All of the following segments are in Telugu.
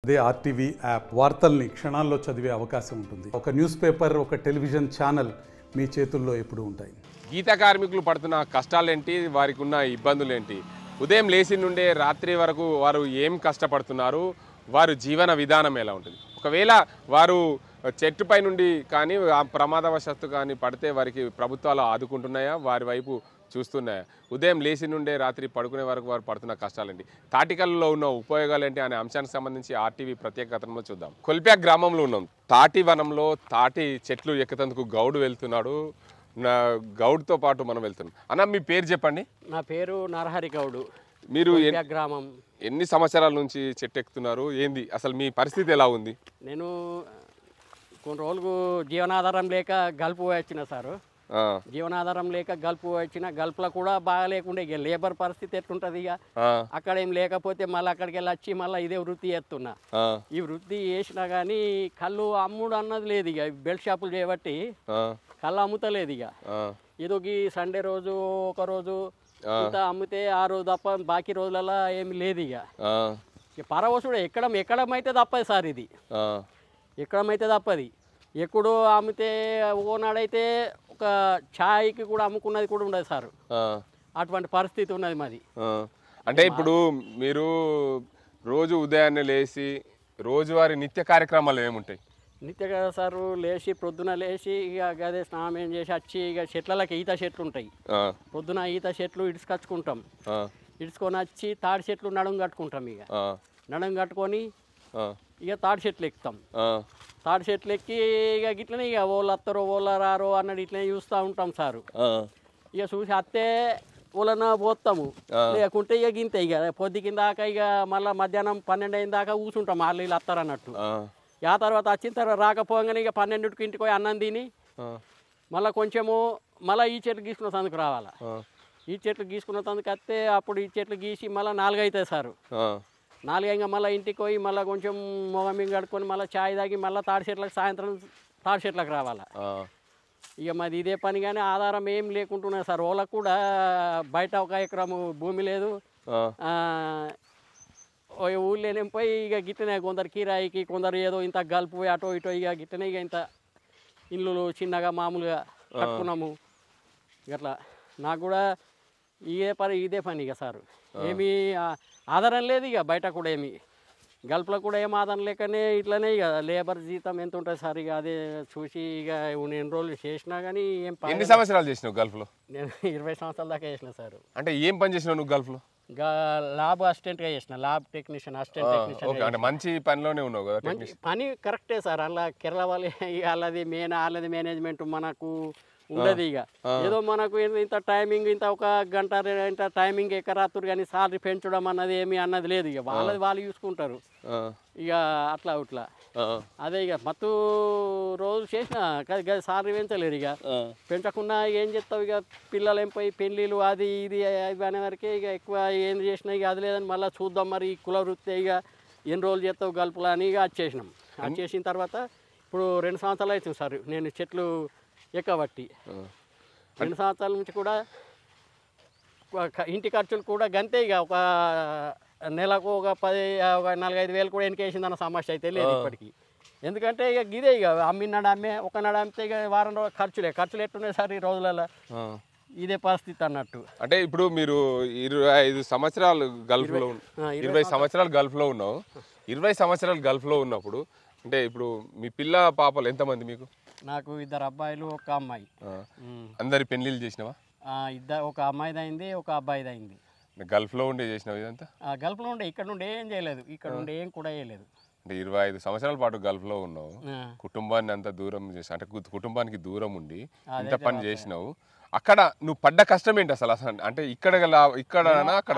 అదే ఆర్టీవీ యాప్ వార్తల్ని క్షణాల్లో చదివే అవకాశం ఉంటుంది. ఒక న్యూస్ పేపర్, ఒక టెలివిజన్ ఛానల్ మీ చేతుల్లో ఎప్పుడూ ఉంటాయి. గీత కార్మికులు పడుతున్న కష్టాలేంటి, వారికి ఉన్న ఇబ్బందులేంటి, ఉదయం లేచి నుండే రాత్రి వరకు వారు ఏం కష్టపడుతున్నారు, వారు జీవన విధానం ఎలా ఉంటుంది, ఒకవేళ వారు చెట్టుపై నుండి కానీ ప్రమాదవశాత్తు కానీ పడితే వారికి ప్రభుత్వాలు ఆదుకుంటున్నాయా, వారి వైపు చూస్తున్నాయా, ఉదయం లేచి నుండే రాత్రి పడుకునే వరకు వారు పడుతున్న కష్టాలేంటి, తాటికల్లో ఉన్న ఉపయోగాలు ఏంటి అనే అంశానికి సంబంధించి ఆర్టీవీ ప్రత్యేక కథనంలో చూద్దాం. కొల్ప్యా గ్రామంలో ఉన్నాం. తాటి వనంలో తాటి చెట్లు ఎక్కుతందుకు గౌడు వెళ్తున్నాడు. గౌడ్తో పాటు మనం వెళ్తున్నాం. అన్న, మీ పేరు చెప్పండి. నా పేరు నరహరి గౌడు. మీరు గ్రామం ఎన్ని సంవత్సరాల నుంచి చెట్టు ఎక్కుతున్నారు, ఏంది అసలు మీ పరిస్థితి ఎలా ఉంది? నేను కొన్ని రోజులు జీవనాధారం లేక గల్పు వచ్చిన సారు. జీవనాధారం లేక గల్పు వచ్చిన గల్పులో కూడా బాగా లేకుండా ఇక లేబర్ పరిస్థితి ఎట్లుంటుంది. ఇక అక్కడ ఏం లేకపోతే మళ్ళీ అక్కడికి వెళ్ళి వచ్చి మళ్ళీ ఇదే వృత్తి చేస్తున్నా. ఈ వృత్తి చేసినా కానీ కళ్ళు అమ్ముడు అన్నది లేదు. ఇక బెల్ట్ షాపులు చేయబట్టి కళ్ళు అమ్ముతలేదు. ఇక ఏదో సండే రోజు ఒక రోజు ఇంత అమ్మితే ఆ రోజు తప్ప బాకీ రోజులలో ఏమి లేదు. ఇక పరవశుడు ఎక్కడమైతే తప్పదు సార్. ఇది ఎక్కడమైతే తప్పది. ఎక్కడో అమ్మితే ఓనాడైతే ఒక ఛాయ్కి కూడా అమ్ముకున్నది కూడా ఉండదు సార్. అటువంటి పరిస్థితి ఉన్నది మాది. అంటే ఇప్పుడు మీరు రోజు ఉదయాన్నే లేచి రోజువారి నిత్య కార్యక్రమాలు ఏముంటాయి? నిత్య కదా సార్, లేచి ప్రొద్దున లేచి ఇక గదే స్నానం చేసి వచ్చి ఇక చెట్లకి ఈత చెట్లు ఉంటాయి. ప్రొద్దున ఈత చెట్లు ఇడుచుకొచ్చుకుంటాం. ఇడుచుకొని వచ్చి తాడి చెట్లు నడుము కట్టుకుంటాం. ఇక నడుము కట్టుకొని ఇక తాడి చెట్లు ఎక్కుతాం. తాడి చెట్లు ఎక్కి ఇక గిట్లనే ఇక వాళ్ళు వస్తారో వాళ్ళు రారో అన్నది ఇట్లనే చూస్తూ ఉంటాం సారు. ఇక చూసి అత్తే వాళ్ళన పోతాము, లేకుంటే ఇక గింతే. ఇక పొద్దు కింద దాకా ఇక మళ్ళీ మధ్యాహ్నం 12 అయిన దాకా కూర్చుంటాం. వాళ్ళు వీళ్ళు వస్తారు అన్నట్టు. ఆ తర్వాత వచ్చిన తర్వాత రాకపోగానే ఇక 12కి ఇంటికి పోయి అన్నం తిని మళ్ళీ కొంచెము మళ్ళీ ఈ చెట్లు గీసుకున్న సందుకు రావాలా. ఈ చెట్లు గీసుకున్న సందుకు వస్తే అప్పుడు ఈ చెట్లు గీసి మళ్ళీ 4 అవుతాయి సారు. 4 అయినా మళ్ళీ ఇంటికి పోయి మళ్ళీ కొంచెం మొగమి కడుక్కొని మళ్ళీ ఛాయ్ తాగి మళ్ళీ తాడి చెట్లకు సాయంత్రం తాడి చెట్లకు రావాలా. ఇక మాది ఇదే పని. కానీ ఆధారం ఏం లేకుంటున్నాయి సార్. వాళ్ళకు కూడా బయట 1 ఎకరము భూమి లేదు. ఊళ్ళోనేం పోయి ఇక గిట్టనే కొందరు కిరాయికి, కొందరు ఏదో ఇంత గల్పు అటో ఇటో ఇక గిట్టనే ఇక ఇంత ఇల్లులు చిన్నగా మామూలుగా కట్టుకున్నాము. ఇట్లా నాకు కూడా ఇదే పని ఇక సార్. ఏమీ ఆధారం లేదు. ఇక బయట కూడా ఏమి గల్పులో కూడా ఏం ఆధారం లేకనే ఇట్లనే ఇక లేబర్ జీతం ఎంత ఉంటుంది సార్. ఇక అదే చూసి ఇక ఎన్ని రోజులు చేసినా కానీ ఏం. ఎన్ని సంవత్సరాలు చేసినావు గల్ఫ్లో? నేను 20 సంవత్సరాల దాకా చేసిన సార్. అంటే ఏం పని చేసినావు నువ్వు గల్ఫ్లో? ల్యాబ్ అసిస్టెంట్గా చేసిన, ల్యాబ్ టెక్నీషియన్, అసిస్టెంట్ టెక్నీషియన్. అంటే మంచి పనిలోనే ఉన్నావు కదా? మంచి పని కరెక్టే సార్. అలా కేరళ వాళ్ళు వాళ్ళది వాళ్ళది మేనేజ్మెంట్ మనకు ఉండదు. ఇక ఏదో మనకు ఇంత టైమింగ్, ఇంత 1 గంట ఇంత టైమింగ్ ఎక్కరాతురు కానీ సాలరీ పెంచడం అన్నది ఏమి అన్నది లేదు. ఇక వాళ్ళది వాళ్ళు చూసుకుంటారు. ఇక అట్లా ఇట్లా అదే ఇక మత్తు రోజు చేసిన సాలరీ పెంచలేరు. ఇక పెంచకుండా ఏం చేస్తావు? ఇక పిల్లలు ఏం పోయి పెళ్ళిళ్ళు అది ఇది అనే వరకే ఇక ఎక్కువ ఏం చేసినా ఇక అది లేదని మళ్ళీ చూద్దాం మరి కుల వృత్తి ఇక ఎన్ని రోజులు చేస్తావు గల్పులా అని ఇక వచ్చేసినాం. వచ్చేసిన తర్వాత ఇప్పుడు 2 సంవత్సరాలు అవుతుంది సార్ నేను చెట్లు ఎక్కబట్టి. 2 సంవత్సరాల నుంచి కూడా ఇంటి ఖర్చులు కూడా గంతే. ఇక ఒక నెలకు ఒక 4-5 వేలు కూడా ఎన్నికేసిందన్న సమస్య అయితే లేదు ఇప్పటికీ. ఎందుకంటే ఇక గిదే ఇక అమ్మినాడు ఒకనాడు అమ్మితే ఇక వారం రోజులు ఖర్చులు ఎట్టున్నాయి సార్ ఈ రోజులలో. ఇదే పరిస్థితి అన్నట్టు. అంటే ఇప్పుడు మీరు 25 సంవత్సరాలు గల్ఫ్లో 20 సంవత్సరాలు గల్ఫ్లో ఉన్నావు. 20 సంవత్సరాలు గల్ఫ్లో ఉన్నప్పుడు అంటే ఇప్పుడు మీ పిల్ల పాపలు ఎంతమంది మీకు? నాకు 2 అబ్బాయిలు 1 అమ్మాయి. అందరి పెళ్ళిళ్ళు చేసినావా? ఒక అమ్మాయిది అయింది, ఒక అబ్బాయిది అయింది. గల్ఫ్లో ఉండే చేసినావు ఇదంతా? గల్ఫ్లో ఉండే, ఇక్కడ నుండి ఏం చేయలేదు. ఇక్కడ నుండి ఏం కూడా చేయలేదు. అంటే 25 సంవత్సరాల పాటు గల్ఫ్లో ఉన్నావు. కుటుంబాన్ని అంతా దూరం చేసి అంటే కుటుంబానికి దూరం ఉండి ఇంత పని చేసినావు. అక్కడ నువ్వు పడ్డ కష్టం ఏంటి అసలు? అంటే ఇక్కడ అక్కడ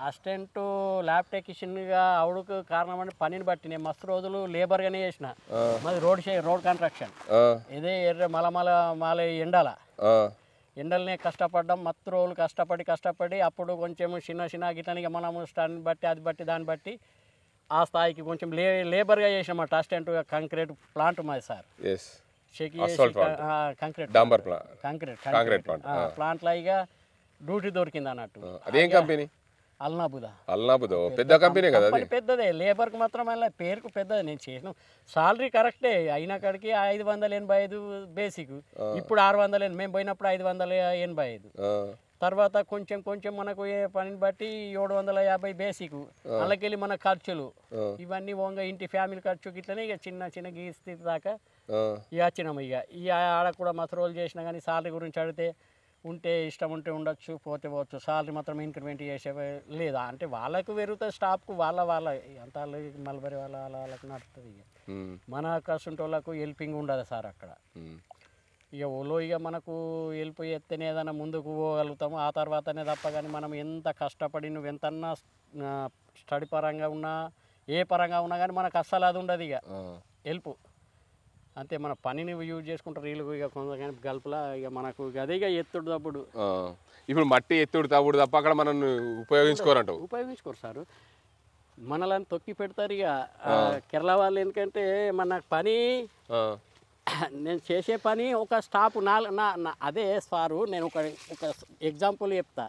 అసిస్టెంట్ ల్యాబ్ టెక్నీషియన్గా అవుడుకు కారణం అంటే పనిని బట్టి నేను మస్తు రోజులు లేబర్గానే చేసిన. మాది రోడ్ కన్స్ట్రక్షన్. ఇదే మాల ఎండలనే కష్టపడ్డాం. మత్తు రోజులు కష్టపడి అప్పుడు కొంచెం చిన్న గిట్లనిగా మనము స్టాండ్ బట్టి అది బట్టి దాన్ని బట్టి ఆ స్థాయికి కొంచెం లేబర్గా చేసామట. అసిస్టెంట్గా కాంక్రీట్ ప్లాంట్ మాది సార్. కాంక్రీట్ ప్లాంట్లో ఇక డ్యూటీ దొరికింది అన్నట్టు. అదేం కంపెనీ? అల్నాబుదో పెద్ద కంపెనీ కదా అది. పెద్దదే, లేబర్కి మాత్రం అలా పేరుకు పెద్దది. నేను చేసిన సాలరీ కరెక్టే అయినా కాడికి 585 బేసిక్, ఇప్పుడు 600. మేము పోయినప్పుడు 585. తర్వాత కొంచెం కొంచెం మనకు ఏ పనిని బట్టి 750 బేసిక్. అలాకెళ్ళి మన ఖర్చులు ఇవన్నీ ఓంగా ఇంటి ఫ్యామిలీ ఖర్చు ఇట్లనే ఇక చిన్న చిన్న గీస్తే దాకా ఇక వచ్చినాము. ఇక ఆడ కూడా మసరోలు చేసినా కానీ సాలరీ గురించి అడిగితే ఉంటే ఇష్టం ఉంటే ఉండొచ్చు, పోతే పోవచ్చు, సాలరీ మాత్రం ఇంక్రిమెంట్ చేసే లేదా అంటే వాళ్ళకు పెరుగుతుంది, స్టాఫ్కు వాళ్ళ అంత మల్బరీ వాళ్ళకి నడుస్తుంది. ఇక మన కస్తుంటే వాళ్ళకు హెల్పింగ్ ఉండదు సార్ అక్కడ. ఇక ఓలో ఇక మనకు హెల్ప్ చేస్తేనే ఏదైనా ముందుకు పోగలుగుతాము, ఆ తర్వాతనే తప్ప. కానీ మనం ఎంత కష్టపడి నువ్వు ఎంతన్నా స్టడీ పరంగా ఉన్నా ఏ పరంగా ఉన్నా కానీ మనకు అస్సలు అది ఉండదు ఇక హెల్ప్. అంతే మన పనిని యూజ్ చేసుకుంటారు వీళ్ళు ఇక కొంత గల్పులా. ఇక మనకు అదే ఇక ఎత్తుడు తప్పుడు. ఇప్పుడు మట్టి ఎత్తుడు తప్పుడు తప్ప అక్కడ మనం ఉపయోగించుకోరంటావు? ఉపయోగించుకోరు సార్, మనల్ని తొక్కి పెడతారు. ఇక కేరళ వాళ్ళు ఎందుకంటే మన పని నేను చేసే పని ఒక స్టాప్ అదే సారు. నేను ఒక ఎగ్జాంపుల్ చెప్తా.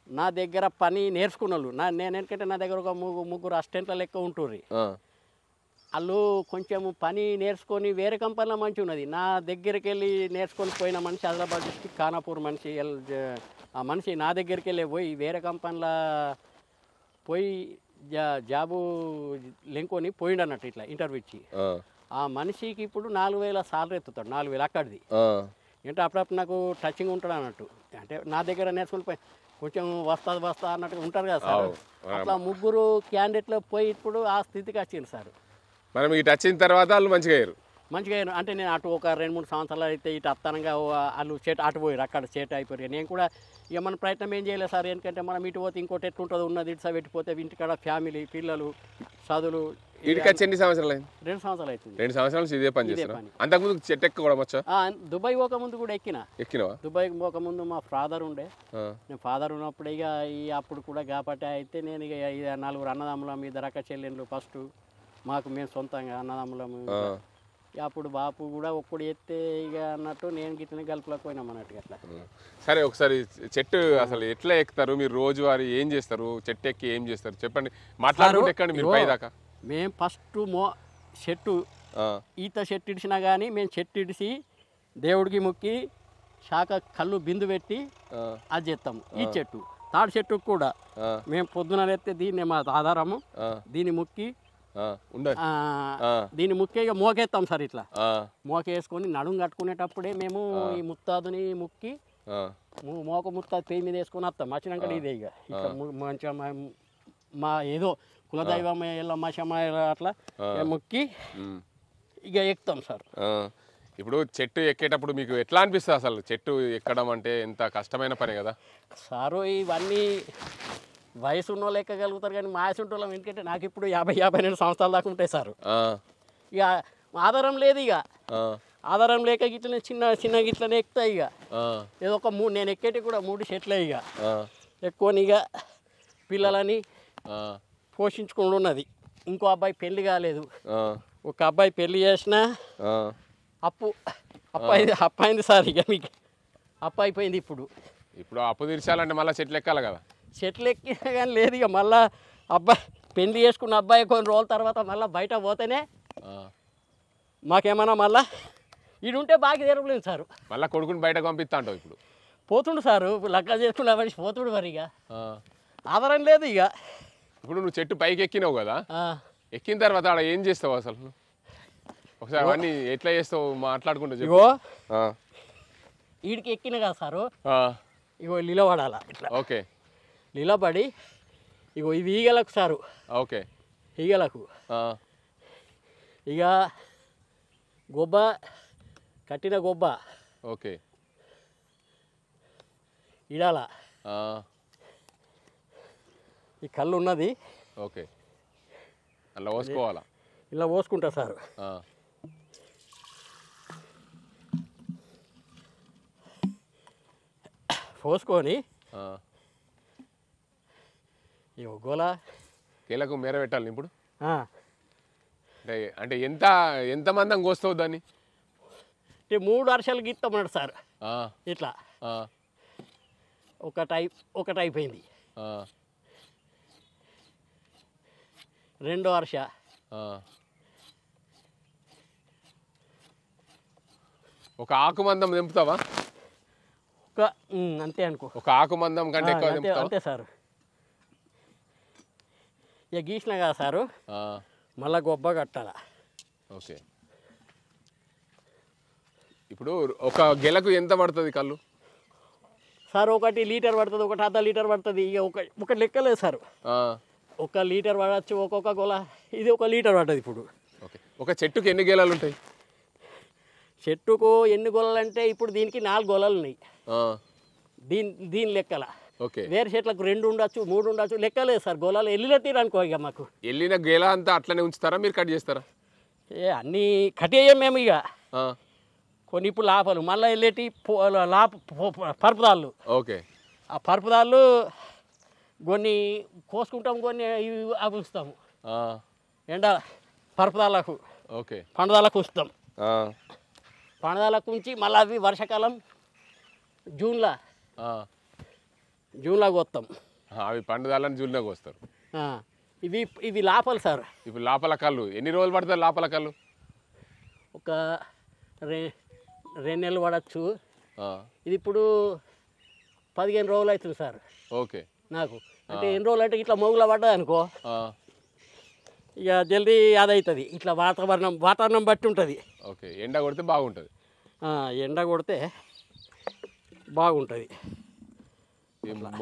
నా దగ్గర పని నేర్చుకున్న వాళ్ళు నేను ఎందుకంటే నా దగ్గర ఒక ముగ్గురు అసిస్టెంట్ల లెక్క ఉంటుర్రి. వాళ్ళు కొంచెం పని నేర్చుకొని వేరే కంపెనీలో మంచి ఉన్నది. నా దగ్గరికి వెళ్ళి నేర్చుకొని పోయిన మనిషి హైదరాబాద్ డిస్ట్రిక్ట్ ఖానాపూర్ మనిషి, ఆ మనిషి నా దగ్గరికి వెళ్ళి పోయి వేరే కంపెనీలో పోయి జాబు లెంకొని పోయిండు అన్నట్టు ఇట్లా ఇంటర్వ్యూ ఇచ్చి. ఆ మనిషికి ఇప్పుడు 4000 సాలరీ ఎత్తుతాడు, 4000 అక్కడిది. అంటే అప్పుడప్పుడు నాకు టచింగ్ ఉంటాడు అన్నట్టు. అంటే నా దగ్గర నేర్చుకుని పోయి కొంచెం వస్తా అన్నట్టుగా ఉంటారు కదా సార్. అట్లా ముగ్గురు క్యాండిడేట్లు పోయి ఇప్పుడు ఆ స్థితికి వచ్చింది సార్. మనం ఇటు వచ్చిన తర్వాత వాళ్ళు మంచిగా అయ్యారు. అంటే నేను అటు ఒక 2-3 సంవత్సరాలు అయితే ఇటు అత్తనంగా వాళ్ళు అటు పోయారు, అక్కడ చేట అయిపోయారు. నేను కూడా ఇక మన ప్రయత్నం ఏం చేయలేదు సార్. ఎందుకంటే మనం ఇటు పోతే ఇంకోటి ఎట్లుంటుందో ఉన్నది, ఇటు పెట్టిపోతే ఇంటికాడ ఫ్యామిలీ పిల్లలు చదువులు. ఇటుకి వచ్చి ఎన్ని సంవత్సరాలు అయింది? 2 సంవత్సరాలు అవుతుంది. 2 సంవత్సరాల నుంచి ఇదే పని చేస్తున్నా. అంతకుముందు చెట్టు ఎక్కడం వచ్చా? దుబాయ్ పోక ముందు కూడా ఎక్కినవా? దుబాయ్ పోక ముందు మా ఫాదర్ ఉండే. నేను ఫాదర్ ఉన్నప్పుడు ఇక అప్పుడు కూడా కాబట్టి అయితే నేను ఇక 4 అన్నదమ్ములం, 2 అక్క చెల్లెళ్ళు. ఫస్ట్ మాకు మేము సొంతంగా అన్నదమ్ములము. అప్పుడు బాపు కూడా ఒక్కడు ఎత్తే ఇక అన్నట్టు నేను గిట్లనే గల్పులకు పోయినాం అన్నట్టు అట్లా. సరే, ఒకసారి చెట్టు అసలు ఎట్లా ఎక్కుతారు మీరు? రోజువారీ ఏం చేస్తారు? చెట్టు ఎక్కి ఏం చేస్తారు చెప్పండి, మాట్లాడుకుంటే ఎక్కండి మీరు పై దాకా. మేము ఫస్ట్ చెట్టు ఈత చెట్టు ఇడిచినా కానీ మేము చెట్టు ఇడిచి దేవుడికి మొక్కి శాఖ కళ్ళు బిందు పెట్టి అది చేస్తాము. ఈ చెట్టు తాడి చెట్టు కూడా మేము పొద్దున ఎత్తే దీన్ని మా ఆధారము. దీన్ని మొక్కి దీన్ని ముఖ్యంగా మోకేస్తాం సార్. ఇట్లా మోకేసుకొని నడుము కట్టుకునేటప్పుడే మేము ఈ ముత్తాదుని ముక్కి ముత్తాదు పేయి మీద వేసుకొని వస్తాం. వచ్చినాక ఇదే ఇక మంచిగా మా ఏదో కులదైవం ఎల్లమ్మ శమ్మ అట్లా మొక్కి ఇక ఎక్కుతాం సార్. ఇప్పుడు చెట్టు ఎక్కేటప్పుడు మీకు ఎట్లా అనిపిస్తుంది అసలు? చెట్టు ఎక్కడం అంటే ఎంత కష్టమైన పని కదా సారు. ఇవన్నీ వయసు ఉన్న వాళ్ళు ఎక్కగలుగుతారు కానీ మా వయసు ఉంటే వాళ్ళం. ఎందుకంటే నాకు ఇప్పుడు 50-52 సంవత్సరాల దాకా ఉంటాయి సార్. ఇక ఆధారం లేదు. ఇక ఆధారం లేక గిట్లనే చిన్న గిట్లనే ఎక్కుతాయి. ఇక ఏదో ఒక నేను ఎక్కేటి కూడా 3 చెట్లే. ఇక ఎక్కువని ఇక పిల్లలని పోషించుకుంటూ ఉన్నది. ఇంకో అబ్బాయి పెళ్లి కాలేదు. ఒక అబ్బాయి పెళ్లి చేసిన అప్పు అయింది సార్. ఇక మీకు అప్పు అయిపోయింది. ఇప్పుడు అప్పు తీర్చాలంటే మళ్ళీ చెట్లు ఎక్కాలి కదా. చెట్లు ఎక్కినా కానీ లేదు. ఇక మళ్ళీ అబ్బాయి పెళ్లి చేసుకున్న అబ్బాయి కొన్ని రోజుల తర్వాత మళ్ళీ బయట పోతేనే మాకేమన్నా మళ్ళీ ఈడుంటే బాగా తెరవలేదు సార్. మళ్ళీ కొడుకుని బయటకు పంపిస్తా అంటావు? ఇప్పుడు పోతుండు సారు, లగ్గ చేసుకున్న మనిషి పోతుడు. మరి ఇక ఆధారం లేదు. ఇక ఇప్పుడు నువ్వు చెట్టు పైకి ఎక్కినావు కదా, ఎక్కిన తర్వాత ఆడ ఏం చేస్తావు అసలు? ఒకసారి అవన్నీ ఎట్లా చేస్తావు మాట్లాడుకుంటా చెప్పు. ఇగో వీడికి ఎక్కిన కదా సారు, ఇగో నిలబడాలా ఇట్లా. ఓకే, నిలబడి ఇగో ఇవి ఈగలకు సారు. ఓకే, ఈగలకు ఇక గొబ్బ కట్టిన గొబ్బ ఓకే ఇడాల. ఈ కళ్ళు ఉన్నది. ఓకే, అలా పోసుకోవాలా? ఇలా పోసుకుంటా సారు. పోసుకొని ఈ గోలా కీలకు మేర పెట్టాలి ఇప్పుడు. అంటే ఎంత మందం కోస్తావు దాన్ని? 3 అరసలు గీస్తామన్నాడు సార్. ఇట్లా ఒకటి అయిపోయింది. రెండో వర్ష. ఒక ఆకు మందం తెంపుతావా? అంతే అనుకో. ఒక ఆకు మందం కంటే ఎక్కువ తెంపుతావా? అంతే సారు. ఇక గీసిన కదా సారు, మళ్ళా గొబ్బ కట్టాల. ఓకే. ఇప్పుడు ఒక గెలకు ఎంత పడుతుంది కళ్ళు సార్? 1 లీటర్ పడుతుంది, 1 అర్ధ లీటర్ పడుతుంది. ఇక ఒక లెక్కలేదు సార్. 1 లీటర్ పడవచ్చు ఒక్కొక్క గొల. ఇది 1 లీటర్ పడుతుంది ఇప్పుడు. ఓకే. ఒక చెట్టుకి ఎన్ని గెలలు ఉంటాయి? చెట్టుకు ఎన్ని గొలలు అంటే ఇప్పుడు దీనికి 4 గొలలు ఉన్నాయి దీని లెక్కల. ఓకే. వేరే చెట్లకు 2 ఉండొచ్చు, 3 ఉండొచ్చు, లెక్కలేదు సార్. గొలలు వెళ్ళిన తీరనుకో. ఇక మాకు వెళ్ళిన గెల అంతా అట్లనే ఉంచుతారా, మీరు కట్ చేస్తారా? అన్నీ కట్టేయం మేము. ఇక కొన్ని ఇప్పుడు లాపాలు, మళ్ళీ వెళ్ళేటి పరుపుదాళ్ళు. ఓకే. ఆ పరుపుదాళ్ళు కొన్ని కోసుకుంటాం, కొన్ని అవి ఉంచుతాము ఎండ పరుపుదాళ్ళకు. ఓకే. పండుదాలకు ఉంచుతాం. పండుదాలకు ఉంచి మళ్ళీ అవి వర్షాకాలం జూన్లో కోస్తాం. అవి పండుదాలని జూన్లో కోస్తారు. ఇవి లాపాలు సార్. ఇప్పుడు లోపల కళ్ళు ఎన్ని రోజులు పడుతుంది? లోపల కళ్ళు ఒక 2 నెలలు పడచ్చు. ఇది ఇప్పుడు 15 రోజులు అవుతుంది సార్. ఓకే. నాకు అంటే ఎన్ని రోజులు అంటే ఇట్లా మొగులా పడ్డది అనుకో, ఇక జల్దీ అది అవుతుంది. ఇట్లా వాతావరణం బట్టి ఉంటుంది. ఓకే. ఎండ కొడితే బాగుంటుంది. ఎండ కొడితే బాగుంటుంది.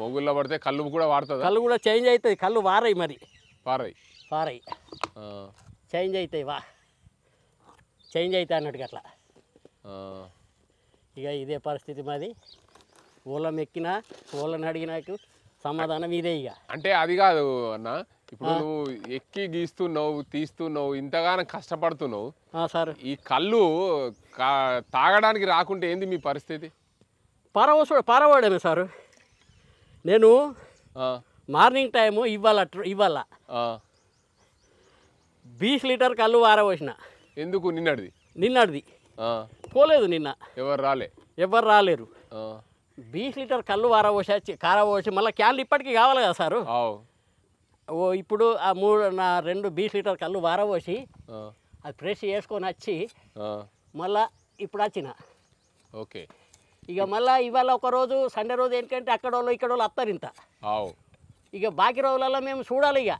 మొగుల్లో పడితే కళ్ళు కూడా వాడుతుంది. కళ్ళు కూడా చేంజ్ అవుతుంది. కళ్ళు వారాయి, మరి పారాయి చేంజ్ అవుతాయి. చేంజ్ అవుతాయి అన్నట్టుగా అట్లా. ఇక ఇదే పరిస్థితి మాది. ఊళ్ళం ఎక్కినా ఊళ్ళని అడిగినాకు సమాధానం ఇదే. ఇక అంటే అది కాదు అన్న, ఇప్పుడు నువ్వు ఎక్కి గీస్తున్నావు, తీస్తున్నావు, ఇంతగానో కష్టపడుతున్నావు సార్. ఈ కళ్ళు తాగడానికి రాకుంటే ఏంది మీ పరిస్థితి? పారవాడమే సారు. నేను మార్నింగ్ టైము ఇవాళ 20 లీటర్ కళ్ళు వారవోసిన. ఎందుకు? నిన్నటిది పోలేదు. నిన్న ఎవరు రాలేరు. 20 లీటర్ కళ్ళు కారవోసి మళ్ళీ క్యాన్లు ఇప్పటికీ కావాలి కదా సారు. ఇప్పుడు ఆ 2 20 లీటర్ కళ్ళు వారవోసి అది ఫ్రెష్ చేసుకొని వచ్చి మళ్ళా ఇప్పుడు వచ్చిన. ఓకే. ఇక మళ్ళీ ఇవాళ ఒకరోజు సండే రోజు ఏంటంటే అక్కడ వాళ్ళు ఇక్కడ వాళ్ళు వస్తారు ఇంత. ఇక బాకీ రోజులలో మేము చూడాలి. ఇక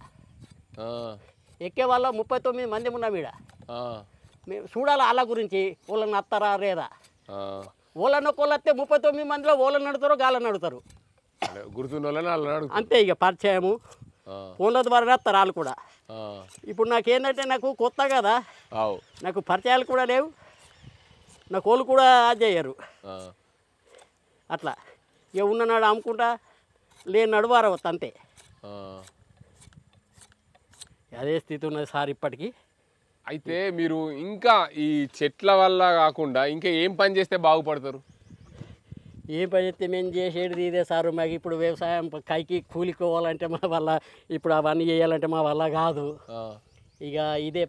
ఎక్కే వాళ్ళ 39 మంది ఉన్నాం ఈడ. మేము చూడాలి వాళ్ళ గురించి, వాళ్ళని వస్తారా లేదా. వాళ్ళని ఒకళ్ళు వస్తే 39 మందిలో వాళ్ళని నడుతారు, గాలని నడుతారు. అంతే. ఇక పరిచయము ఫోన్ల ద్వారా వస్తారు వాళ్ళు కూడా. ఇప్పుడు నాకేంటంటే నాకు కొత్త కదా, నాకు పరిచయాలు కూడా లేవు, నాకు వాళ్ళు కూడా అది చేయరు. అట్లా ఇక ఉన్ననాడు అమ్ముకుంటా, లేని నడువార వస్తా అంతే. అదే స్థితి ఉన్నది సార్ ఇప్పటికీ. అయితే మీరు ఇంకా ఈ చెట్ల వల్ల కాకుండా ఇంకా ఏం పని చేస్తే బాగుపడతారు? ఏం పని చేస్తే మేము చేసేది ఇదే సారు. మాకు ఇప్పుడు వ్యవసాయం కైకి కూలికోవాలంటే మా వల్ల, ఇప్పుడు అవన్నీ చేయాలంటే మా వల్ల కాదు. ఇక ఇదే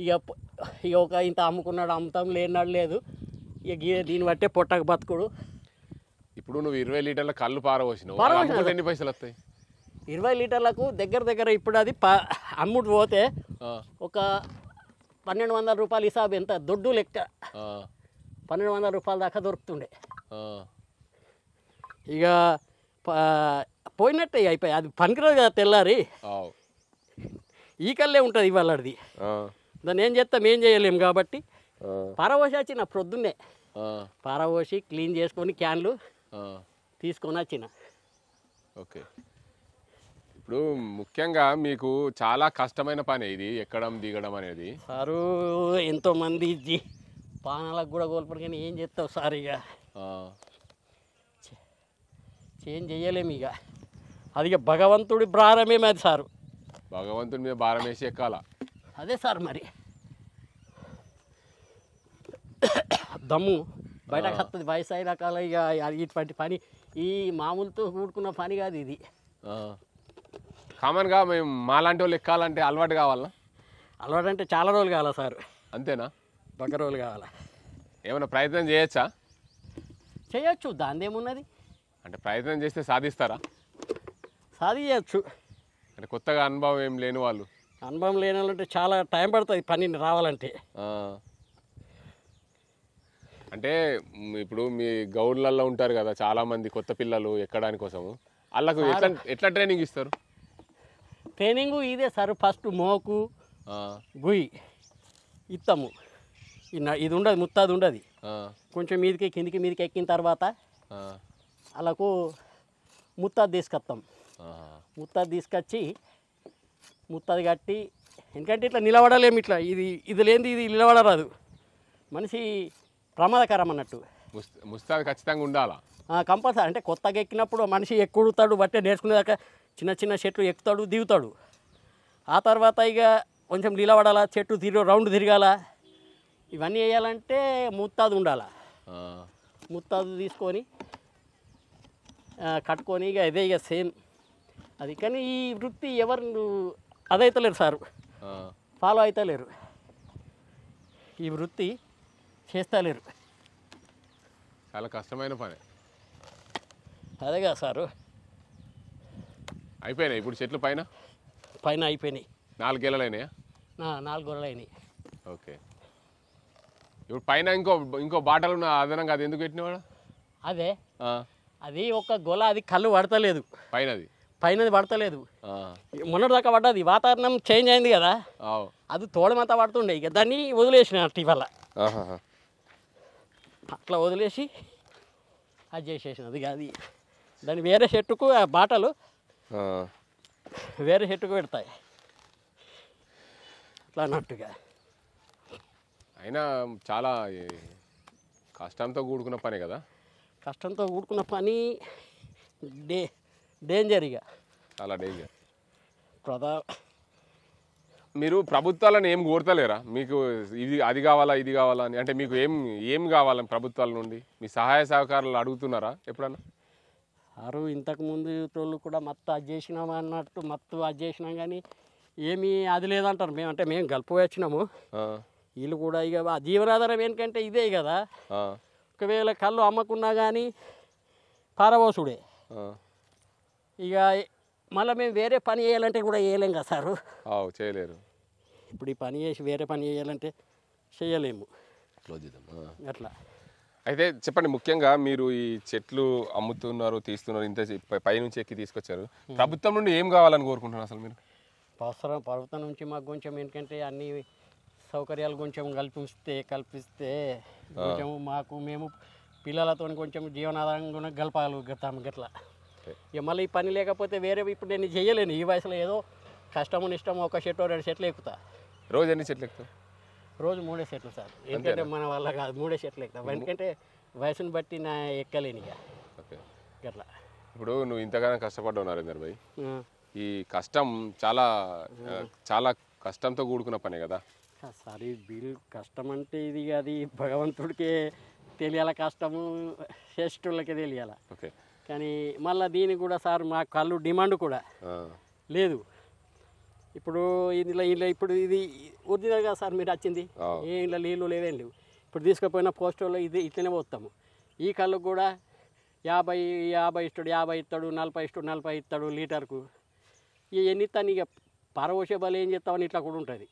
ఇక ఒక ఇంత అమ్ముకున్నాడు అమ్ముతాం, లేనాడు లేదు. ఇక దీన్ని బట్టే పొట్టకు బతుకుడు. ఇప్పుడు నువ్వు 20 లీటర్ల కళ్ళు పారవోసినావు, ఎన్ని పైసలు వస్తాయి? 20 లీటర్లకు దగ్గర ఇప్పుడు అది అమ్ముడు పోతే ఒక 1200 రూపాయలు హిసాబు. ఎంత దొడ్డు లెక్క 1200 రూపాయల దాకా దొరుకుతుండే. ఇక పోయినట్టే అయిపోయి. అది పనికిరాదు కదా తెల్లారి. ఈ కళ్ళే ఉంటుంది ఇవాళది. దాన్ని ఏం చేస్తాం, ఏం చేయలేము కాబట్టి పారవోసి వచ్చిన ప్రొద్దున్నే. పారవోసి క్లీన్ చేసుకొని క్యాన్లు తీసుకొని వచ్చిన. ఓకే. ఇప్పుడు ముఖ్యంగా మీకు చాలా కష్టమైన పని ఇది, ఎక్కడం దిగడం అనేది. సారు ఎంతోమంది పానాలకు కూడా కోల్పడు, కానీ ఏం చేస్తావు సార్. ఇక చేంజ్ చేయలేము. ఇక అది ఇక భగవంతుడి భారమే అది సారు. భగవంతుడి మీద భారం వేసి ఎక్కాల. అదే సార్. మరి దమ్ము బయటకు వస్తుంది వయసు అయిన కాలం. ఇక ఇటువంటి పని ఈ మామూలుతో కూడుకున్న పని కాదు ఇది. కామన్గా మేము మాలాంటి వాళ్ళు ఎక్కాలంటే అలవాటు కావాలా? అలవాటు అంటే చాలా రోజులు కావాలా సార్. అంతేనా? బాగా రోజులు కావాలా. ఏమైనా ప్రయత్నం చేయొచ్చా? చేయొచ్చు, దానిదేమున్నది. అంటే ప్రయత్నం చేస్తే సాధిస్తారా? సాధించచ్చు. అంటే కొత్తగా అనుభవం ఏం లేని వాళ్ళు అనుభవం లేని వాళ్ళంటే చాలా టైం పడుతుంది పని రావాలంటే. అంటే ఇప్పుడు మీ గౌడ్లలో ఉంటారు కదా చాలామంది కొత్త పిల్లలు ఎక్కడానికి కోసము, వాళ్ళకు ఎట్లా ట్రైనింగ్ ఇస్తారు? ట్రైనింగు ఇదే సార్, ఫస్ట్ మోకు గుయ్యి ఇస్తాము. ఇది ఉండదు, ముత్తాది ఉండదు. కొంచెం కిందికి మీదకి ఎక్కిన తర్వాత వాళ్ళకు ముత్తాది తీసుకొస్తాం. ముత్తాది తీసుకొచ్చి ముత్తాది కట్టి, ఎందుకంటే ఇట్లా నిలబడలేము, ఇట్లా ఇది లేనిది ఇది నిలబడరాదు, మనిషి ప్రమాదకరం అన్నట్టు. ముస్తాది ఖచ్చితంగా ఉండాలా కంపల్సరీ. అంటే కొత్తగా ఎక్కినప్పుడు మనిషి ఎక్కుతాడు, బట్టే నేర్చుకునేదాకా చిన్న చిన్న చెట్లు ఎక్కుతాడు దిగుతాడు. ఆ తర్వాత ఇక కొంచెం నిలబడాలా, చెట్టు రౌండ్ తిరగాల, ఇవన్నీ వేయాలంటే ముత్తాదు ఉండాలా. ముత్తాదు తీసుకొని కట్టుకొని ఇక ఇదే ఇక సేమ్ అది. కానీ ఈ వృత్తి ఎవరు అదైతలేరు సారు, ఫాలో అవుతలేరు, ఈ వృత్తి చేస్తలేరు. చాలా కష్టమైన పని. అదేగా సారు. అయిపోయినాయి ఇప్పుడు చెట్లు పైన అయిపోయినాయి. 4 గెలలు అయినాయా? 4 గొర్రెలు అయినాయి. ఓకే. ఇప్పుడు పైన ఇంకో బాటలు ఉన్న అదనంగా అది ఎందుకు పెట్టినవాడు? అదే అది ఒక గొల, అది కళ్ళు పడతలేదు, పైనది పడతలేదు. మొన్నటిదాకా పడ్డది, వాతావరణం చేంజ్ అయింది కదా, అది తోడమంతా పడుతుండే. ఇక దాన్ని వదిలేసినట్టు ఇవాళ అట్లా వదిలేసి అది చేసేసినది. అది దాన్ని వేరే చెట్టుకు ఆ బాటలు వేరే చెట్టుకు పెడతాయి అట్లా అన్నట్టుగా. అయినా చాలా కష్టంతో కూడుకున్న పని కదా. కష్టంతో కూడుకున్న పని, డేంజర్, ఇక చాలా డేంజర్. మీరు ప్రభుత్వాలను ఏం కోరతలేరా? మీకు అది కావాలా ఇది కావాలా అని, అంటే మీకు ఏం కావాలని ప్రభుత్వాల నుండి మీ సహాయ సహకారాలు అడుగుతున్నారా ఎప్పుడన్నా? ఇంతకుముందు వాళ్ళు కూడా మత్తు అది చేసినాము అన్నట్టు, మత్తు అది చేసినాం కానీ ఏమీ అది లేదంటారు. మేము గల్పోయి వచ్చినాము, వీళ్ళు కూడా ఇక జీవనాధారం ఏంటంటే ఇదే కదా. ఒకవేళ కళ్ళు అమ్మకున్నా కానీ పారబోసుడే. ఇక మళ్ళీ మేము వేరే పని చేయాలంటే కూడా చేయలేం కదా సారు. చేయలేరు. ఇప్పుడు ఈ పని చేసి వేరే పని చేయాలంటే చేయలేము అట్లా. అయితే చెప్పండి, ముఖ్యంగా మీరు ఈ చెట్లు అమ్ముతున్నారు, తీస్తున్నారు, ఇంత పైనుంచి ఎక్కి తీసుకొచ్చారు, ప్రభుత్వం నుండి ఏం కావాలని కోరుకుంటున్నారు అసలు మీరు? ప్రభుత్వం నుంచి మాకు కొంచెం ఏంటంటే అన్ని సౌకర్యాలు కొంచెం కల్పిస్తే కొంచెం మేము పిల్లలతో కొంచెం జీవనాధారం కూడా గలపగలుగుతాము గట్లా. ఇక మళ్ళీ ఈ పని లేకపోతే వేరే ఇప్పుడు నేను చేయలేను ఈ వయసులో. ఏదో కష్టము నిష్టము, 1 చెట్టు 2 చెట్లు ఎక్కుతా. రోజు ఎన్ని చెట్లు ఎక్కుతావు? రోజు 3 చెట్లు సార్. ఎందుకంటే మన వల్ల కాదు, 3 చెట్లు ఎక్కుతాం. ఎందుకంటే వయసుని బట్టి నా ఎక్కలేను ఇక గట్లా. ఇప్పుడు నువ్వు ఇంతగానో కష్టపడ్డావు నరేందర్ భాయ్, ఈ కష్టం చాలా చాలా కష్టంతో కూడుకున్న పనే కదా సార్. కష్టం అంటే అది భగవంతుడికే తెలియాల, కష్టము చేసేటోళ్ళకే తెలియాల. కానీ మళ్ళీ దీనికి కూడా సార్ మా కళ్ళు డిమాండ్ కూడా లేదు. ఇప్పుడు ఇప్పుడు ఇది ఒరిజినల్గా సార్ మీరు వచ్చింది, ఏ ఇంట్లో నీళ్ళు లేవేం లేవు. ఇప్పుడు తీసుకుపోయిన పోస్టర్లో ఇది ఇట్లనే పోతాము. ఈ కళ్ళు కూడా 50 ఇస్తాడు, 50 ఇస్తాడు, 40 ఇస్తాడు లీటర్కు. ఎన్ని ఇస్తాను ఇక పారవోసే బలు ఏం చేస్తామని ఇట్లా కూడా ఉంటుంది,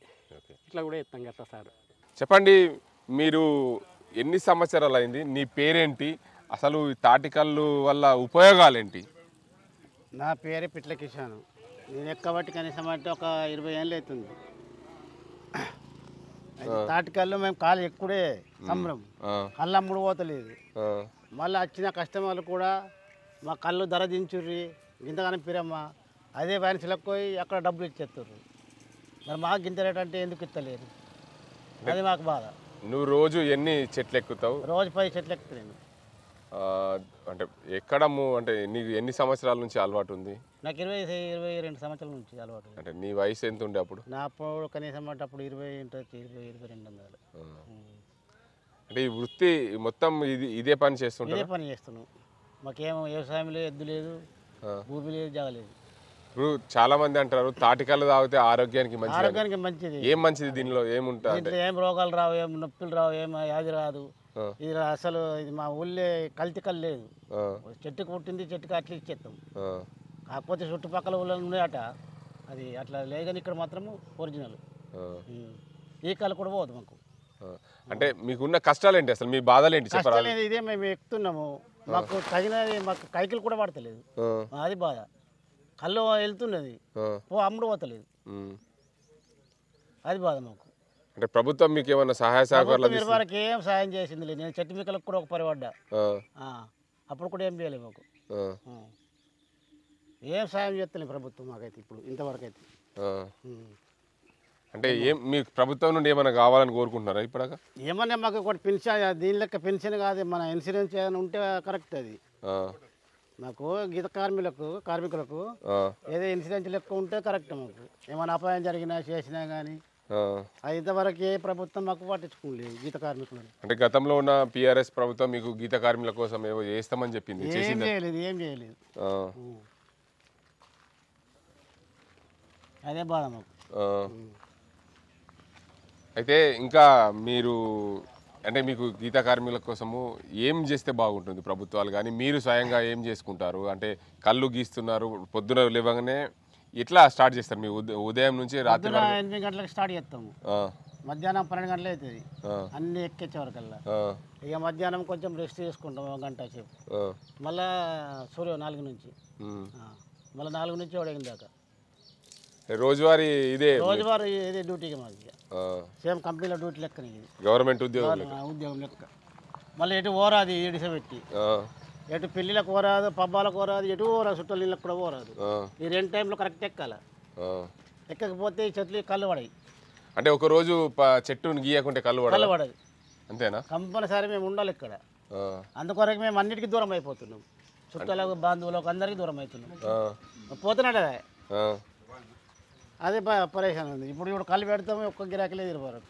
ఇట్లా కూడా ఇస్తాం కదా సార్. చెప్పండి, మీరు ఎన్ని సంవత్సరాలు అయింది, నీ పేరేంటి, అసలు తాటికల్లు వల్ల ఉపయోగాలేంటి? నా పేరే పిట్ల కిషాను. నేను ఎక్కబట్టి కనీసం అంటే ఒక 20 ఏళ్ళు అవుతుంది. తాటికల్లు మేము కాలు ఎక్కుడే సంబరం, కళ్ళు అమ్ముడు పోతలేదు. మళ్ళీ వచ్చిన కస్టమర్లు కూడా మా కళ్ళు ధర దించుర్రి, ఇంతగానే పిరమ్మ, అదే మనుషులకు పోయి అక్కడ డబ్బులు ఇచ్చేస్తారు. మరి మాకు ఇంత రేట్ అంటే ఎందుకు ఇస్తలేరు, అది మాకు బాధ. నువ్వు రోజు ఎన్ని చెట్లు ఎక్కుతావు? రోజు 10 చెట్లు ఎక్కుతాను. అంటే ఎక్కడము, అంటే నీకు ఎన్ని సంవత్సరాల నుంచి అలవాటు ఉంది? నాకు 22 సంవత్సరాల నుంచి అలవాటు. అంటే నీ వయసు ఎంత ఉండే అప్పుడు? నా అప్పుడు కనీసం అంటే అప్పుడు 22 అంటే ఈ వృత్తి మొత్తం ఇదే పని చేస్తుంటా? ఇదే పని చేస్తున్నాం. మాకేమో వ్యవసాయంలో ఎద్దు లేదు, భూమి లేదు, జాగలేదు. ఇప్పుడు చాలా మంది అంటారు తాటికల్లు తాగితే ఆరోగ్యానికి మంచిది. ఏం మంచిది దీనిలో ఏముంటుంది? ఏం రోగాలు రావు, ఏం నొప్పులు రావు, ఏం వ్యాధి రాదు. ఇది అసలు ఇది మా ఊళ్ళో కల్తీ కళ్ళు లేదు. చెట్టుకు పుట్టింది చెట్టుకు అట్లా ఇచ్చేస్తాం. కాకపోతే చుట్టుపక్కల ఊళ్ళో ఉన్నాయట, అది అట్లా లేదని ఇక్కడ మాత్రము ఒరిజినల్. ఈ కళ్ళు కూడా పోదు మాకు. అంటే మీకున్న కష్టాలు ఏంటి, అసలు మీ బాధలు ఏంటి చెప్పరా? కష్టాలు ఇదే మేము ఎక్కుతున్నాము, మాకు తగినది మాకు కైకిలు కూడా పడతలేదు, అది బాధ. కళ్ళు వెళ్తున్నది అమ్ముడు పోతలేదు, అది బాధ మాకు. అంటే ప్రభుత్వం మీకు ఏమన్నా సహాయ సహకారాలు మీరు వరకు ఏం సాయం చేసింది లేదు. నేను చెట్టు మీకలకు కూడా ఒక పరిపడ్డా, అప్పుడు కూడా ఏం చేయలేదు మాకు. ఏం సాయం చేస్తలేదు ప్రభుత్వం మాకైతే ఇప్పుడు ఇంతవరకు అయితే. అంటే ఏం మీకు ప్రభుత్వం నుండి ఏమైనా కావాలని కోరుకుంటున్నారా ఇప్పటిదాకా? ఏమన్నా మాకు ఒకటి పెన్షన్, దీని లెక్క పెన్షన్ కాదు, మన ఇన్సూరెన్స్ ఏమైనా ఉంటే కరెక్ట్. అది మాకు గీత కార్మికులకు ఏదో ఇన్సూరెన్స్ లెక్క ఉంటే కరెక్ట్. మాకు ఏమైనా అపాయం జరిగినా చేసినా కానీ అది ఇంతవరకు ఏ ప్రభుత్వం మాకు పట్టించుకోలేదు గీత కార్మికులను. అంటే గతంలో ఉన్న PRS ప్రభుత్వం మీకు గీత కార్మికుల కోసం ఏవో చేస్తామని చెప్పింది, ఏం చేయలేదు. అదే బాధ మాకు. అయితే ఇంకా మీరు అంటే మీకు గీత కార్మికుల కోసము ఏం చేస్తే బాగుంటుంది ప్రభుత్వాలు కానీ, మీరు స్వయంగా ఏం చేసుకుంటారు? అంటే కళ్ళు గీస్తున్నారు, పొద్దున లేవగానే ఎట్లా స్టార్ట్ చేస్తారు? మీ ఉదయం నుంచి రాత్రి 8 గంటలకు స్టార్ట్ చేస్తాము, మధ్యాహ్నం 12 గంటలు అవుతుంది అన్ని ఎక్కించే వరకల్లా. ఇక మధ్యాహ్నం కొంచెం రెస్ట్ చేసుకుంటాం 1 గంట సేపు, మళ్ళా సూర్య 4 నుంచి మళ్ళీ 4 నుంచి 7 దాకా రోజువారీ ఇదే డ్యూటీకి మాకు. సేమ్ కంపెనీలో డ్యూటీ లెక్కనే, గవర్నమెంట్ ఉద్యోగం లెక్క. మళ్ళీ ఎటు ఓరాది ఈడిస పెట్టి, ఎటు పెళ్ళిళ్ళకు పోరాదు, పబ్బాలకు పోరాదు, ఎటు పోరాదు, చుట్టాల నీళ్ళకి కూడా పోరాదు. ఈ 2 టైంలో కరెక్ట్ ఎక్కాల. ఎక్కకపోతే ఈ చెట్లు కళ్ళు పడాయి. అంటే ఒక రోజు చెట్టును గీయకుంటే కళ్ళు పడదు అంతేనా? కంపల్సరీ మేము ఉండాలి ఇక్కడ. అందుకొరకు మేము అన్నిటికీ దూరం అయిపోతున్నాం, చుట్టాలకు బంధువులకు అందరికీ దూరం అవుతున్నాం. పోతున్నాడే అదే పరేషాన్ ఉంది. ఇప్పుడు కళ్ళు పెడతాము, ఒక్క గిరాకీలే తిరిగారు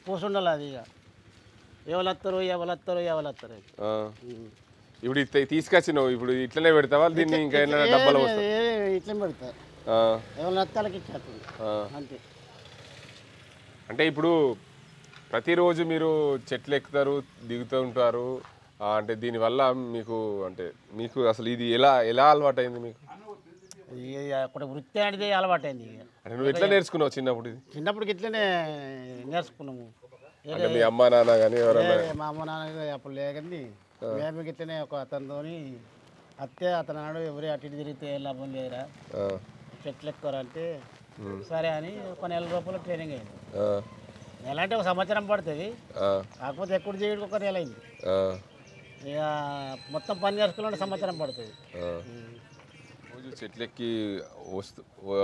కూర్చుండాలి. అది ఇక ఎవరు వస్తారు. ఇప్పుడు తీసుకొచ్చి నువ్వు ఇప్పుడు ఇట్లనే పెడతావా దీన్ని? ఇంకా డబ్బాలు ఇట్లా పెడతా, ఎవరు వస్తాలకి ఇచ్చేస్తుంది అంతే. అంటే ఇప్పుడు ప్రతిరోజు మీరు చెట్లు ఎక్కుతారు, దిగుతూ ఉంటారు. అంటే దీనివల్ల మీకు అసలు ఇది ఎలా అలవాటు అయింది మీకు? అక్కడ వృత్తి అనేది అలవాటైంది. అంటే నువ్వు ఎట్లా నేర్చుకున్నావు చిన్నప్పుడు? చిన్నప్పటికి ఇట్లనే నేర్చుకున్నాము. మీ అమ్మ నాన్న కానీ ఎవరైనా? మా అమ్మ నాన్న అప్పుడు లేకండి, మేము ఇట్లనే ఒక అతనితోని అతను నాడు ఎవరి అటు ఇటు తిరిగితే లాభం లేదురా, చెట్లు ఎక్కువరా అంటే సరే అని ఒక 1 నెల రూపాయలు ట్రైనింగ్ అయింది. నెల అంటే ఒక సంవత్సరం పడుతుంది, కాకపోతే ఎక్కడ చేయడానికి ఒక నెల అయింది. ఇక మొత్తం పని నేర్చుకోవాలంటే సంవత్సరం పడుతుంది. రోజు చెట్లెక్కి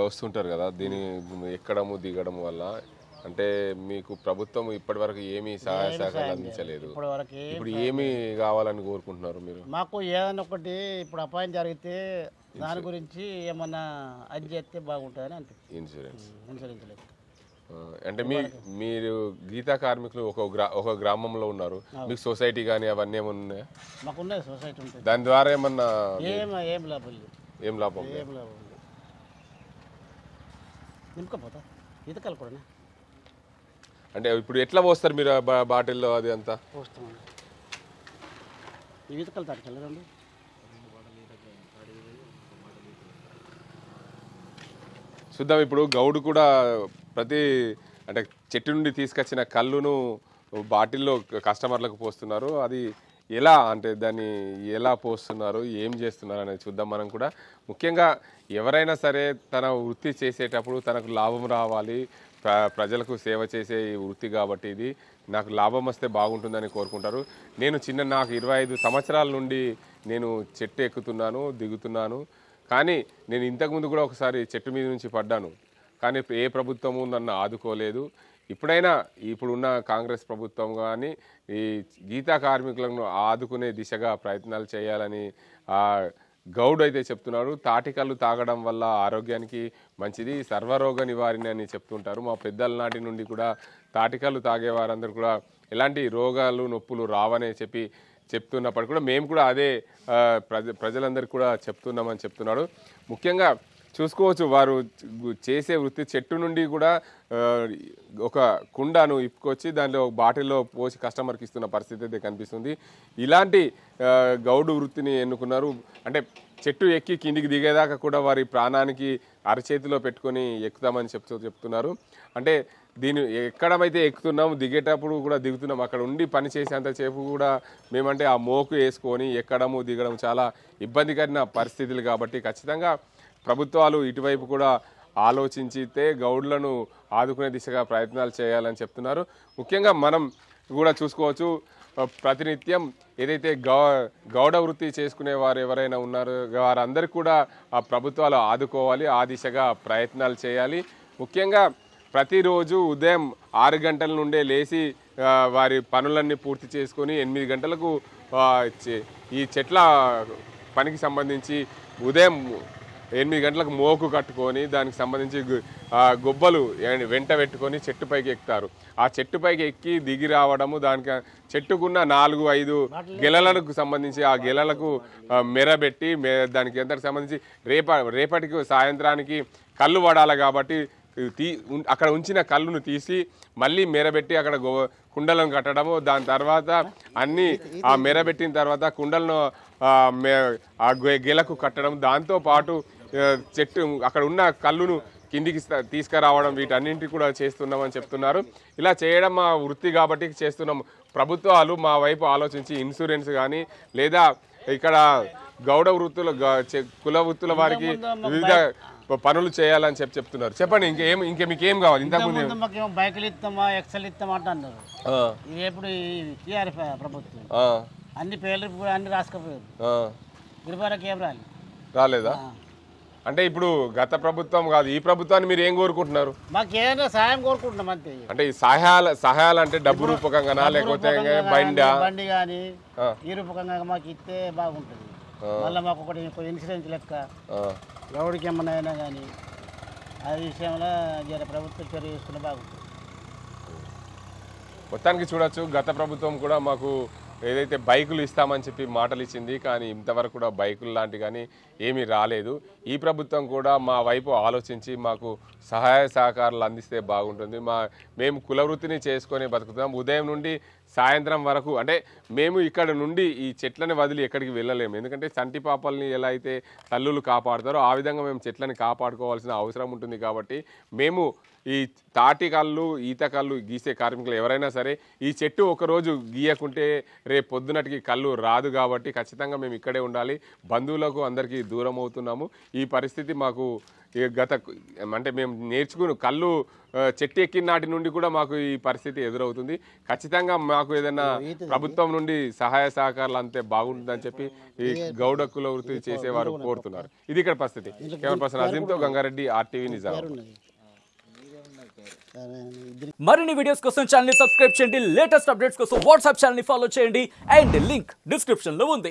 వస్తుంటారు కదా, దీని ఎక్కడము దిగడం వల్ల అంటే మీకు ప్రభుత్వం ఇప్పటి వరకు ఏమీ సహాయ సహకారాలు అందించలేదు. ఇప్పుడు ఏమి కావాలని కోరుకుంటున్నారు మీరు? మాకు ఏదైనా ఒకటి ఇప్పుడు అపాయం జరిగితే దాని గురించి ఏమన్నా అది చేస్తే బాగుంటుందని అనిపిస్తుంది. ఇన్సూరెన్స్ లేదు. అంటే మీరు గీతా కార్మికులు ఒక గ్రామంలో ఉన్నారు, మీకు సొసైటీ కానీ అవన్నీ ఏమన్నా ఉన్నాయా? మాకు ఉన్నాయి, సొసైటీ ఉంటుంది. దాని ద్వారా ఏమన్నా ఏం లాభం లేదు. ఏం లాభం? నింపుకపోతా ఈతకాలు కూడా. అంటే ఇప్పుడు ఎట్లా పోస్తారు మీరు బాటిల్లో? అది అంతా పోస్తామండి, ఈతకాలు తాటికెళ్ళరండి. చూద్దాం. ఇప్పుడు గౌడు కూడా అంటే చెట్టు నుండి తీసుకొచ్చిన కళ్ళును బాటిల్లో కస్టమర్లకు పోస్తున్నారు. అది ఎలా అంటే దాన్ని ఎలా పోస్తున్నారు, ఏం చేస్తున్నారు అనేది చూద్దాం మనం కూడా. ముఖ్యంగా ఎవరైనా సరే తన వృత్తి చేసేటప్పుడు తనకు లాభం రావాలి, ప్రజలకు సేవ చేసే ఈ వృత్తి కాబట్టి ఇది నాకు లాభం వస్తే బాగుంటుందని కోరుకుంటారు. నాకు 25 సంవత్సరాల నుండి నేను చెట్టు ఎక్కుతున్నాను, దిగుతున్నాను. కానీ నేను ఇంతకుముందు కూడా ఒకసారి చెట్టు మీద నుంచి పడ్డాను, కానీ ఏ ప్రభుత్వము నన్ను ఆదుకోలేదు. ఇప్పుడున్న కాంగ్రెస్ ప్రభుత్వం కానీ ఈ గీతా కార్మికులను ఆదుకునే దిశగా ప్రయత్నాలు చేయాలని గౌడ్ అయితే చెప్తున్నాడు. తాటికల్లు తాగడం వల్ల ఆరోగ్యానికి మంచిది, సర్వరోగ నివారణ అని చెప్తుంటారు. మా పెద్దల నాటి నుండి కూడా తాటికల్లు తాగే వారందరూ కూడా ఎలాంటి రోగాలు నొప్పులు రావనే చెప్తున్నప్పటికీ కూడా మేము కూడా అదే ప్రజలందరికీ కూడా చెప్తున్నామని చెప్తున్నాడు. ముఖ్యంగా చూసుకోవచ్చు, వారు చేసే వృత్తి చెట్టు నుండి కూడా ఒక కుండను ఇప్పుకొచ్చి దాంట్లో ఒక బాటిల్లో పోసి కస్టమర్కి ఇస్తున్న పరిస్థితి అయితే కనిపిస్తుంది. ఇలాంటి గౌడు వృత్తిని ఎన్నుకున్నారు. అంటే చెట్టు ఎక్కి కిందికి దిగేదాకా కూడా వారి ప్రాణానికి అరచేతిలో పెట్టుకొని ఎక్కుతామని చెప్తున్నారు. అంటే దీన్ని ఎక్కడమైతే ఎక్కుతున్నాం దిగేటప్పుడు కూడా దిగుతున్నాం అక్కడ ఉండి పని చేసేంతసేపు కూడా మేమంటే ఆ మోకు వేసుకొని ఎక్కడము దిగడం చాలా ఇబ్బందికరమైన పరిస్థితులు. కాబట్టి ఖచ్చితంగా ప్రభుత్వాలు ఇటువైపు కూడా ఆలోచించితే గౌడ్లను ఆదుకునే దిశగా ప్రయత్నాలు చేయాలని చెప్తున్నారు. ముఖ్యంగా మనం కూడా చూసుకోవచ్చు, ప్రతినిత్యం ఏదైతే గౌడ వృత్తి చేసుకునే వారు ఎవరైనా ఉన్నారో వారందరికీ కూడా ఆ ప్రభుత్వాలు ఆదుకోవాలి, ఆ దిశగా ప్రయత్నాలు చేయాలి. ముఖ్యంగా ప్రతిరోజు ఉదయం 6 గంటల నుండే లేచి వారి పనులన్నీ పూర్తి చేసుకొని 8 గంటలకు ఈ చెట్ల పనికి సంబంధించి ఉదయం 8 గంటలకు మోకు కట్టుకొని దానికి సంబంధించి గొబ్బలు వెంట పెట్టుకొని చెట్టుపైకి ఎక్కుతారు. ఆ చెట్టుపైకి ఎక్కి దిగి రావడము, దానికి చెట్టుకున్న 4-5 గెలలకు సంబంధించి ఆ గెలలకు మెరబెట్టి దానికి ఎంతకు సంబంధించి రేపటికి సాయంత్రానికి కళ్ళు పడాలి. కాబట్టి అక్కడ ఉంచిన కళ్ళును తీసి మళ్ళీ మెరబెట్టి అక్కడ కుండలను కట్టడము, దాని తర్వాత అన్నీ ఆ మెరబెట్టిన తర్వాత కుండలను ఆ గెలకు కట్టడం, దాంతోపాటు చెట్టు అక్కడ ఉన్న కళ్ళును కిందికి తీసుకురావడం, వీటన్నింటి కూడా చేస్తున్నామని చెప్తున్నారు. ఇలా చేయడం మా వృత్తి కాబట్టి చేస్తున్నాం. ప్రభుత్వాలు మా వైపు ఆలోచించి ఇన్సూరెన్స్ కానీ లేదా ఇక్కడ గౌడ వృత్తుల కుల వృత్తుల వారికి వివిధ పనులు చేయాలని చెప్తున్నారు. చెప్పండి, ఇంకా మీకేం కావాలి? ఇంతకుముందు బైకులు ఇస్తామా ఎక్సెల్ ఇస్తామా అంటున్నారు. ఇది ఎప్పుడు టీఆర్ఎస్ ప్రభుత్వం అన్ని పేర్లు కూడా అన్ని రాసుకపోయారు. ఇరువరకు ఏం రాలేదా? అంటే ఇప్పుడు గత ప్రభుత్వం కాదు, ఈ ప్రభుత్వాన్ని మీరు ఏం కోరుకుంటున్నారు? మాకు ఏదైనా సహాయం కోరుకుంటున్నాం అంతే. అంటే ఈ సహాయాలు అంటే డబ్బు రూపకంగానా లేకపోతే బండి కానీ ఈ రూపకంగా మాకు ఇస్తే బాగుంటుంది. మళ్ళీ మాకు ఒకటి ఇన్సూరెన్స్ లెక్క గౌడికి ఏమన్నా అయినా కానీ ఆ విషయంలో జర ప్రభుత్వం చర్య చేసుకునే బాగుంటుంది. మొత్తానికి చూడొచ్చు, గత ప్రభుత్వం కూడా మాకు ఏదైతే బైకులు ఇస్తామని చెప్పి మాటలు ఇచ్చింది, కానీ ఇంతవరకు కూడా బైకులు లాంటి కానీ ఏమీ రాలేదు. ఈ ప్రభుత్వం కూడా మా వైపు ఆలోచించి మాకు సహాయ సహకారాలు అందిస్తే బాగుంటుంది. మేము కులవృత్తిని చేసుకొని బతుకుతాం. ఉదయం నుండి సాయంత్రం వరకు అంటే మేము ఇక్కడ నుండి ఈ చెట్లని వదిలి ఎక్కడికి వెళ్ళలేము. ఎందుకంటే చంటి పాపల్ని ఎలా అయితే తల్లులు కాపాడుతారో ఆ విధంగా మేము చెట్లని కాపాడుకోవాల్సిన అవసరం ఉంటుంది. కాబట్టి మేము ఈ తాటి కళ్ళు ఈత కళ్ళు గీసే కార్మికులు ఎవరైనా సరే ఈ చెట్టు ఒకరోజు గీయకుంటే రేపు పొద్దునటికి కళ్ళు రాదు. కాబట్టి ఖచ్చితంగా మేము ఇక్కడే ఉండాలి. బంధువులకు అందరికీ దూరం అవుతున్నాము. ఈ పరిస్థితి మాకు అంటే మేము నేర్చుకుని కళ్ళు చెట్టు ఎక్కిన నాటి నుండి కూడా మాకు ఈ పరిస్థితి ఎదురవుతుంది. ఖచ్చితంగా మాకు ఏదైనా ప్రభుత్వం నుండి సహాయ సహకారాలు అంతే బాగుంటుందని చెప్పి ఈ గౌడ కుల వృత్తి చేసేవారు కోరుతున్నారు. ఇది ఇక్కడ పరిస్థితి. కెమెరా పర్సన్ అజీంతో గంగారెడ్డి, RTV నిజామాబాద్. మరిన్ని వీడియోస్ కోసం ఛానల్ ని సబ్స్క్రైబ్ చేయండి. లేటెస్ట్ అప్డేట్స్ కోసం వాట్సాప్ ఛానల్ ని ఫాలో చేయండి. అండ్ లింక్ డిస్క్రిప్షన్ లో ఉంది.